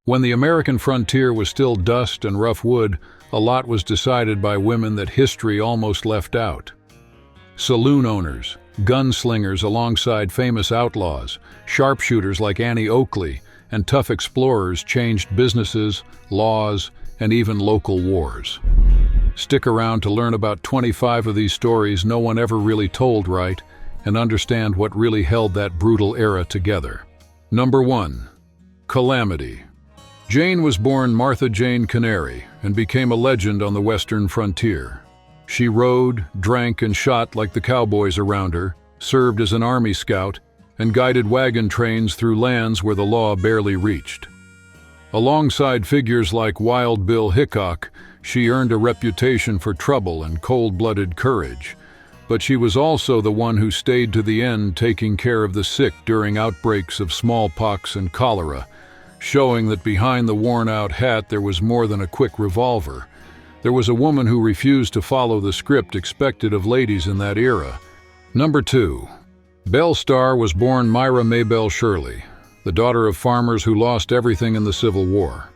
When the American frontier was still dust and rough wood, a lot was decided by women that history almost left out. Saloon owners, gunslingers alongside famous outlaws, sharpshooters like Annie Oakley, and tough explorers changed businesses, laws, and even local wars. Stick around to learn about 25 of these stories no one ever really told right, and understand what really held that brutal era together. Number 1. Calamity. Jane was born Martha Jane Canary and became a legend on the western frontier. She rode, drank, and shot like the cowboys around her, served as an army scout, and guided wagon trains through lands where the law barely reached. Alongside figures like Wild Bill Hickok, she earned a reputation for trouble and cold-blooded courage. But she was also the one who stayed to the end, taking care of the sick during outbreaks of smallpox and cholera, showing that behind the worn-out hat there was more than a quick revolver. There was a woman who refused to follow the script expected of ladies in that era. Number 2. Belle Starr was born Myra Maybelle Shirley, the daughter of farmers who lost everything in the Civil War.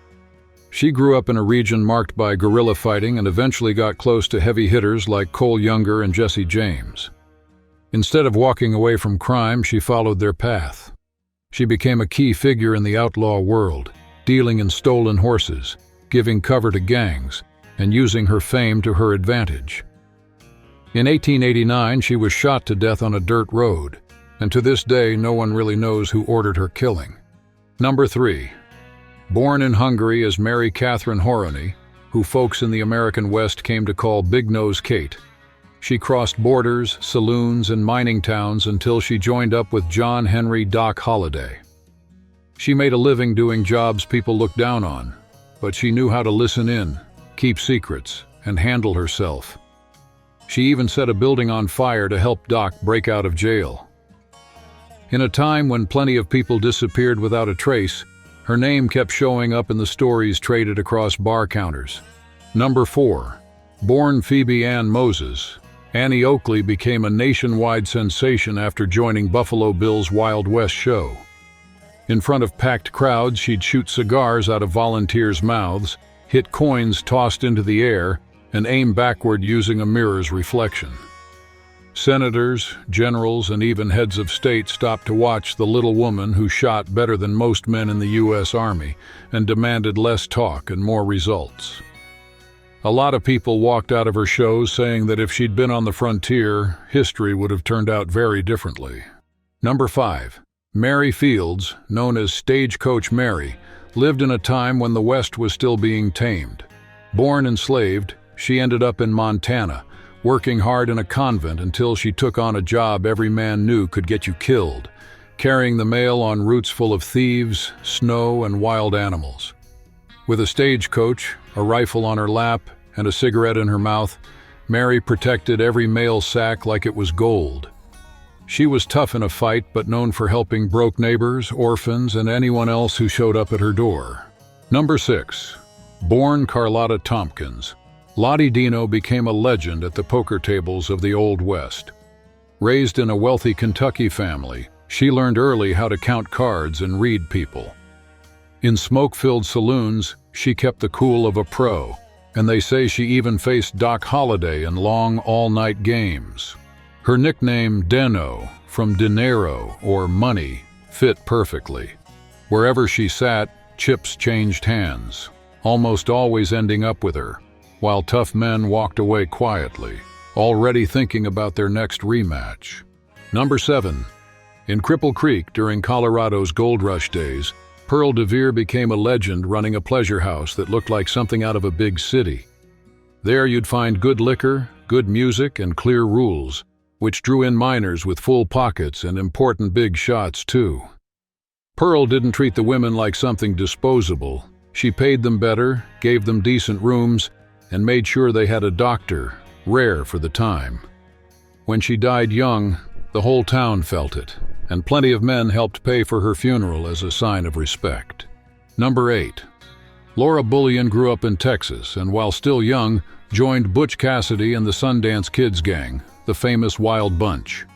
She grew up in a region marked by guerrilla fighting and eventually got close to heavy hitters like Cole Younger and Jesse James. Instead of walking away from crime, she followed their path. She became a key figure in the outlaw world, dealing in stolen horses, giving cover to gangs, and using her fame to her advantage. In 1889, she was shot to death on a dirt road, and to this day no one really knows who ordered her killing. Number 3. Born in Hungary as Mary Catherine Horony, who folks in the American West came to call Big Nose Kate, she crossed borders, saloons, and mining towns until she joined up with John Henry Doc Holliday. She made a living doing jobs people looked down on, but she knew how to listen in, keep secrets, and handle herself. She even set a building on fire to help Doc break out of jail. In a time when plenty of people disappeared without a trace, her name kept showing up in the stories traded across bar counters. Number 4. Born Phoebe Ann Moses, Annie Oakley became a nationwide sensation after joining Buffalo Bill's Wild West show. In front of packed crowds, she'd shoot cigars out of volunteers' mouths, hit coins tossed into the air, and aim backward using a mirror's reflection. Senators, generals, and even heads of state stopped to watch the little woman who shot better than most men in the U.S. Army and demanded less talk and more results. A lot of people walked out of her shows saying that if she'd been on the frontier, history would have turned out very differently. Number 5. Mary Fields, known as Stagecoach Mary, lived in a time when the West was still being tamed. Born enslaved, she ended up in Montana, working hard in a convent until she took on a job every man knew could get you killed, carrying the mail on routes full of thieves, snow, and wild animals. With a stagecoach, a rifle on her lap, and a cigarette in her mouth, Mary protected every mail sack like it was gold. She was tough in a fight, but known for helping broke neighbors, orphans, and anyone else who showed up at her door. Number 6. Born Carlotta Tompkins, Lottie Dino became a legend at the poker tables of the Old West. Raised in a wealthy Kentucky family, she learned early how to count cards and read people. In smoke-filled saloons, she kept the cool of a pro, and they say she even faced Doc Holliday in long, all-night games. Her nickname, Deno, from dinero, or money, fit perfectly. Wherever she sat, chips changed hands, almost always ending up with her, while tough men walked away quietly, already thinking about their next rematch. Number 7. In Cripple Creek during Colorado's gold rush days, Pearl DeVere became a legend running a pleasure house that looked like something out of a big city. There you'd find good liquor, good music, and clear rules, which drew in minors with full pockets and important big shots too. Pearl didn't treat the women like something disposable. She paid them better, gave them decent rooms, and made sure they had a doctor, rare for the time. When she died young, the whole town felt it, and plenty of men helped pay for her funeral as a sign of respect. Number 8. Laura Bullion grew up in Texas and, while still young, joined Butch Cassidy and the Sundance Kids gang, the famous Wild Bunch.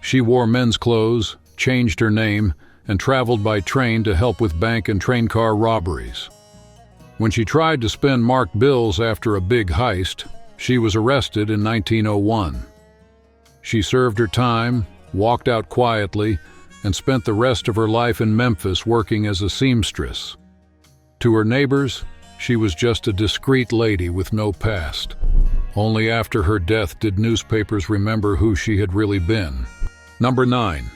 She wore men's clothes, changed her name, and traveled by train to help with bank and train car robberies. When she tried to spend marked bills after a big heist, she was arrested in 1901. She served her time, walked out quietly, and spent the rest of her life in Memphis working as a seamstress. To her neighbors, she was just a discreet lady with no past. Only after her death did newspapers remember who she had really been. Number 9.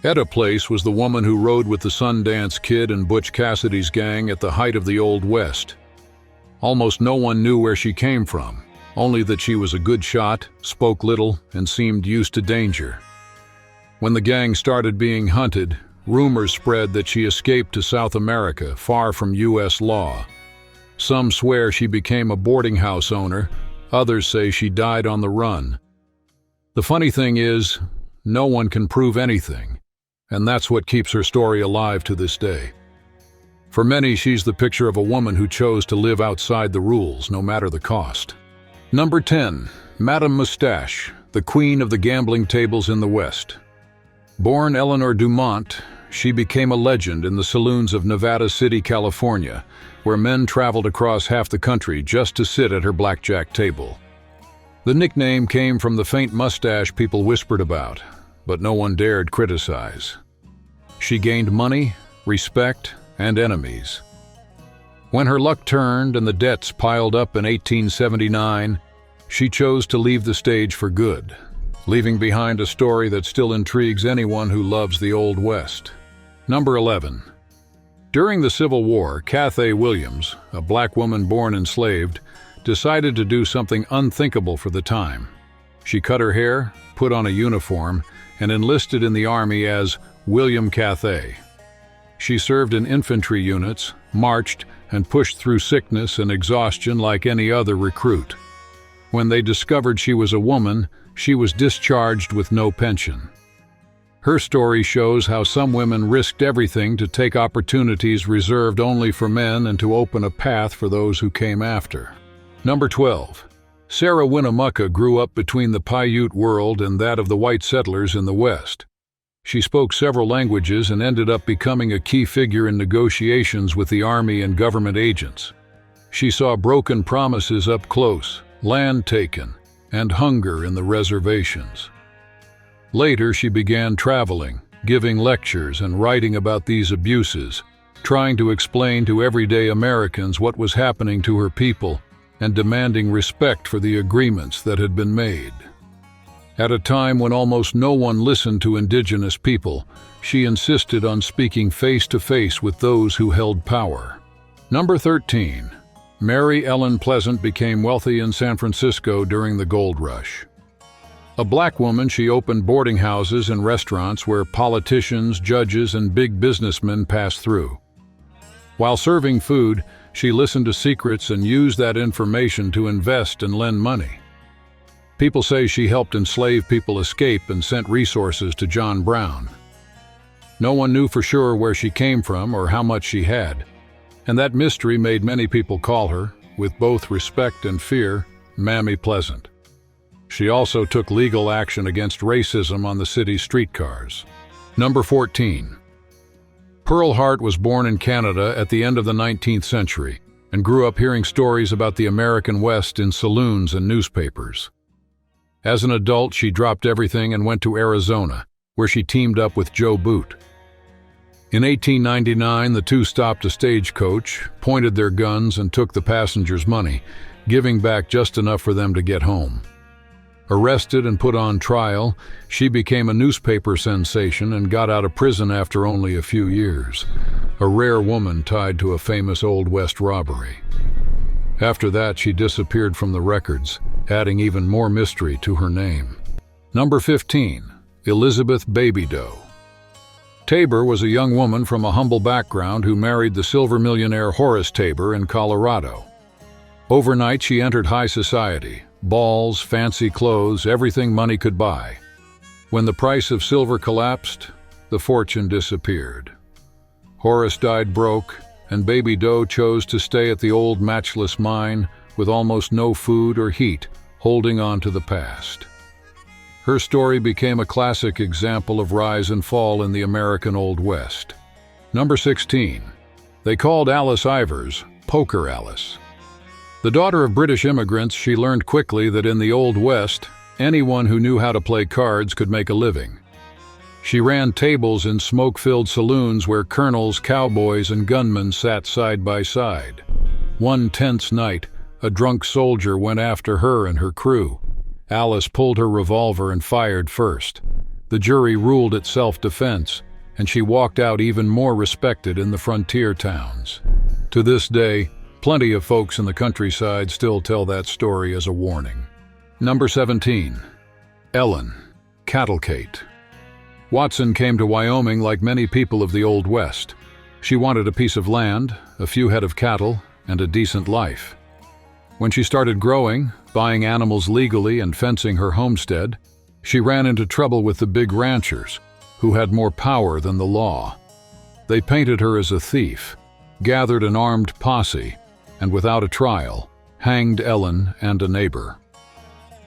Etta Place was the woman who rode with the Sundance Kid and Butch Cassidy's gang at the height of the Old West. Almost no one knew where she came from, only that she was a good shot, spoke little, and seemed used to danger. When the gang started being hunted, rumors spread that she escaped to South America, far from U.S. law. Some swear she became a boarding house owner, others say she died on the run. The funny thing is, no one can prove anything, and that's what keeps her story alive to this day. For many, she's the picture of a woman who chose to live outside the rules, no matter the cost. Number 10. Madame Mustache, the queen of the gambling tables in the West. Born Eleanor Dumont, she became a legend in the saloons of Nevada City, California, where men traveled across half the country just to sit at her blackjack table. The nickname came from the faint mustache people whispered about, but no one dared criticize. She gained money, respect, and enemies. When her luck turned and the debts piled up in 1879, she chose to leave the stage for good, leaving behind a story that still intrigues anyone who loves the Old West. Number 11. During the Civil War, Cathay Williams, a black woman born enslaved, decided to do something unthinkable for the time. She cut her hair, put on a uniform, and enlisted in the Army as William Cathay. She served in infantry units, marched, and pushed through sickness and exhaustion like any other recruit. When they discovered she was a woman, she was discharged with no pension. Her story shows how some women risked everything to take opportunities reserved only for men and to open a path for those who came after. Number 12. Sarah Winnemucca grew up between the Paiute world and that of the white settlers in the West. She spoke several languages and ended up becoming a key figure in negotiations with the Army and government agents. She saw broken promises up close, land taken, and hunger in the reservations. Later, she began traveling, giving lectures and writing about these abuses, trying to explain to everyday Americans what was happening to her people and demanding respect for the agreements that had been made. At a time when almost no one listened to indigenous people, she insisted on speaking face-to-face with those who held power. Number 13. Mary Ellen Pleasant became wealthy in San Francisco during the gold rush. A black woman, she opened boarding houses and restaurants where politicians, judges, and big businessmen passed through. While serving food, she listened to secrets and used that information to invest and lend money. People say she helped enslaved people escape and sent resources to John Brown. No one knew for sure where she came from or how much she had, and that mystery made many people call her, with both respect and fear, Mammy Pleasant. She also took legal action against racism on the city's streetcars. Number 14. Pearl Hart was born in Canada at the end of the 19th century and grew up hearing stories about the American West in saloons and newspapers. As an adult, she dropped everything and went to Arizona, where she teamed up with Joe Boot. In 1899, the two stopped a stagecoach, pointed their guns, and took the passengers' money, giving back just enough for them to get home. Arrested and put on trial, she became a newspaper sensation and got out of prison after only a few years, a rare woman tied to a famous Old West robbery. After that, she disappeared from the records, adding even more mystery to her name. Number 15. Elizabeth Baby Doe. Tabor was a young woman from a humble background who married the silver millionaire Horace Tabor in Colorado. Overnight, she entered high society, balls, fancy clothes, everything money could buy. When the price of silver collapsed, the fortune disappeared. Horace died broke, and Baby Doe chose to stay at the old matchless mine with almost no food or heat, holding on to the past. Her story became a classic example of rise and fall in the American Old West. Number 16. They called Alice Ivers Poker Alice. The daughter of British immigrants, she learned quickly that in the Old West, anyone who knew how to play cards could make a living. She ran tables in smoke-filled saloons where colonels, cowboys, and gunmen sat side by side. One tense night, a drunk soldier went after her and her crew. Alice pulled her revolver and fired first. The jury ruled it self-defense, and she walked out even more respected in the frontier towns. To this day, plenty of folks in the countryside still tell that story as a warning. Number 17. Ellen, Cattlecate. Watson came to Wyoming like many people of the Old West. She wanted a piece of land, a few head of cattle, and a decent life. When she started growing, buying animals legally and fencing her homestead, she ran into trouble with the big ranchers, who had more power than the law. They painted her as a thief, gathered an armed posse, and without a trial, hanged Ellen and a neighbor.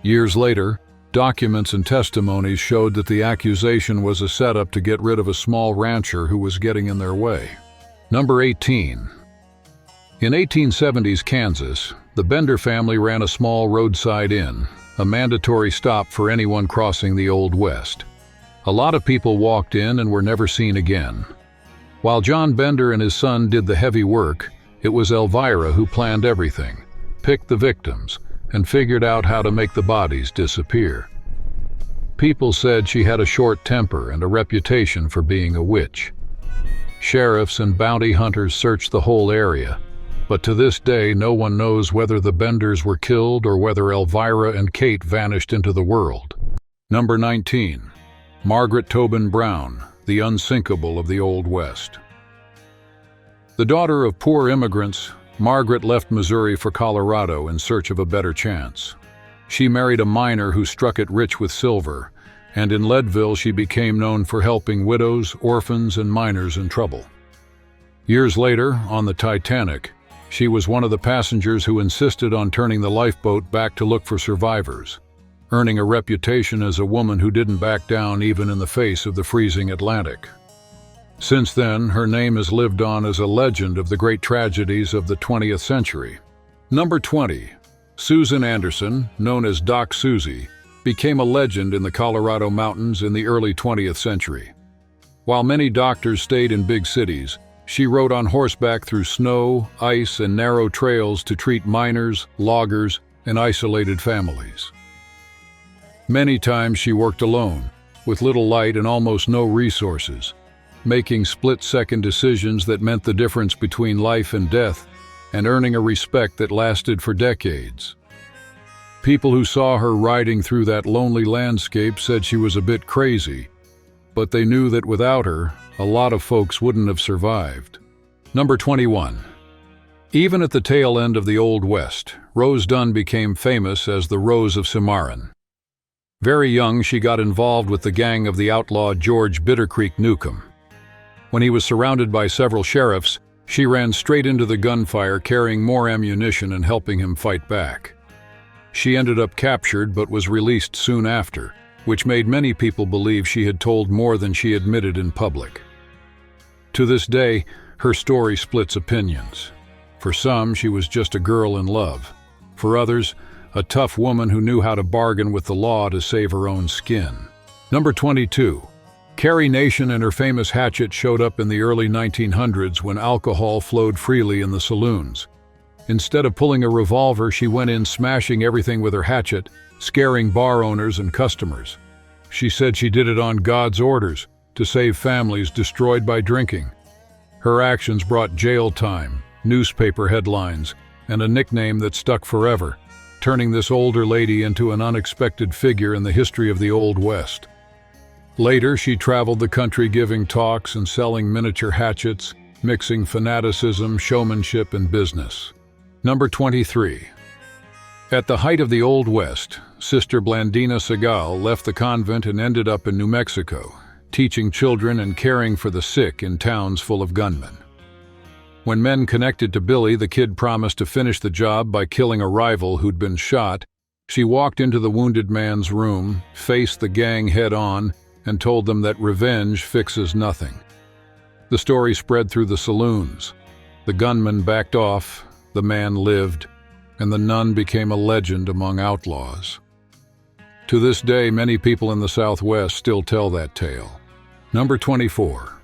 Years later, documents and testimonies showed that the accusation was a setup to get rid of a small rancher who was getting in their way. Number 18. In 1870s Kansas, the Bender family ran a small roadside inn, a mandatory stop for anyone crossing the Old West. A lot of people walked in and were never seen again. While John Bender and his son did the heavy work, it was Elvira who planned everything, picked the victims, and figured out how to make the bodies disappear. People said she had a short temper and a reputation for being a witch. Sheriffs and bounty hunters searched the whole area, but to this day no one knows whether the Benders were killed or whether Elvira and Kate vanished into the world. Number 19. Margaret Tobin Brown, the unsinkable of the Old West. The daughter of poor immigrants, Margaret left Missouri for Colorado in search of a better chance. She married a miner who struck it rich with silver, and in Leadville she became known for helping widows, orphans, and miners in trouble. Years later, on the Titanic, she was one of the passengers who insisted on turning the lifeboat back to look for survivors, earning a reputation as a woman who didn't back down even in the face of the freezing Atlantic. Since then, her name has lived on as a legend of the great tragedies of the 20th century. Number 20. Susan Anderson, known as Doc Susie, became a legend in the Colorado mountains in the early 20th century. While many doctors stayed in big cities, she rode on horseback through snow, ice, and narrow trails to treat miners, loggers, and isolated families. Many times she worked alone, with little light and almost no resources, making split-second decisions that meant the difference between life and death, and earning a respect that lasted for decades. People who saw her riding through that lonely landscape said she was a bit crazy, but they knew that without her, a lot of folks wouldn't have survived. Number 21. Even at the tail end of the Old West, Rose Dunn became famous as the Rose of Cimarron. Very young, she got involved with the gang of the outlaw George Bittercreek Newcomb. When he was surrounded by several sheriffs, she ran straight into the gunfire, carrying more ammunition and helping him fight back. She ended up captured but was released soon after, which made many people believe she had told more than she admitted in public. To this day, her story splits opinions. For some, she was just a girl in love. For others, a tough woman who knew how to bargain with the law to save her own skin. Number 22. Carrie Nation and her famous hatchet showed up in the early 1900s when alcohol flowed freely in the saloons. Instead of pulling a revolver, she went in smashing everything with her hatchet, scaring bar owners and customers. She said she did it on God's orders, to save families destroyed by drinking. Her actions brought jail time, newspaper headlines, and a nickname that stuck forever, turning this older lady into an unexpected figure in the history of the Old West. Later, she traveled the country giving talks and selling miniature hatchets, mixing fanaticism, showmanship, and business. Number 23. At the height of the Old West, Sister Blandina Segal left the convent and ended up in New Mexico, teaching children and caring for the sick in towns full of gunmen. When men connected to Billy, the kid promised to finish the job by killing a rival who'd been shot. She walked into the wounded man's room, faced the gang head-on, and told them that revenge fixes nothing. The story spread through the saloons. The gunman backed off, the man lived, and the nun became a legend among outlaws. To this day, many people in the Southwest still tell that tale. Number 24.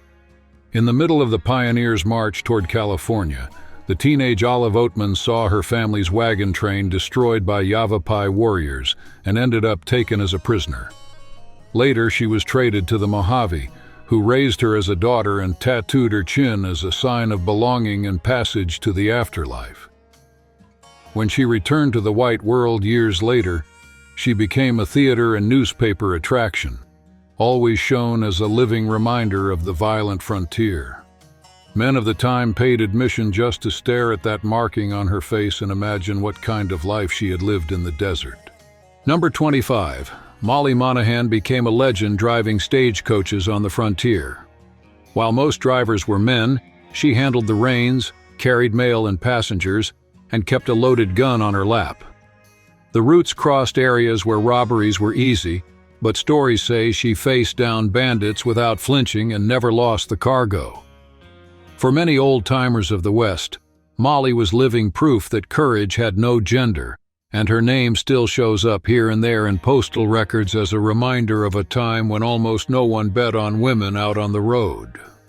In the middle of the pioneers' march toward California, the teenage Olive Oatman saw her family's wagon train destroyed by Yavapai warriors and ended up taken as a prisoner. Later, she was traded to the Mojave, who raised her as a daughter and tattooed her chin as a sign of belonging and passage to the afterlife. When she returned to the white world years later, she became a theater and newspaper attraction, always shown as a living reminder of the violent frontier. Men of the time paid admission just to stare at that marking on her face and imagine what kind of life she had lived in the desert. Number 25. Molly Monahan became a legend driving stagecoaches on the frontier. While most drivers were men, she handled the reins, carried mail and passengers, and kept a loaded gun on her lap. The routes crossed areas where robberies were easy, but stories say she faced down bandits without flinching and never lost the cargo. For many old-timers of the West, Molly was living proof that courage had no gender, and her name still shows up here and there in postal records as a reminder of a time when almost no one bet on women out on the road.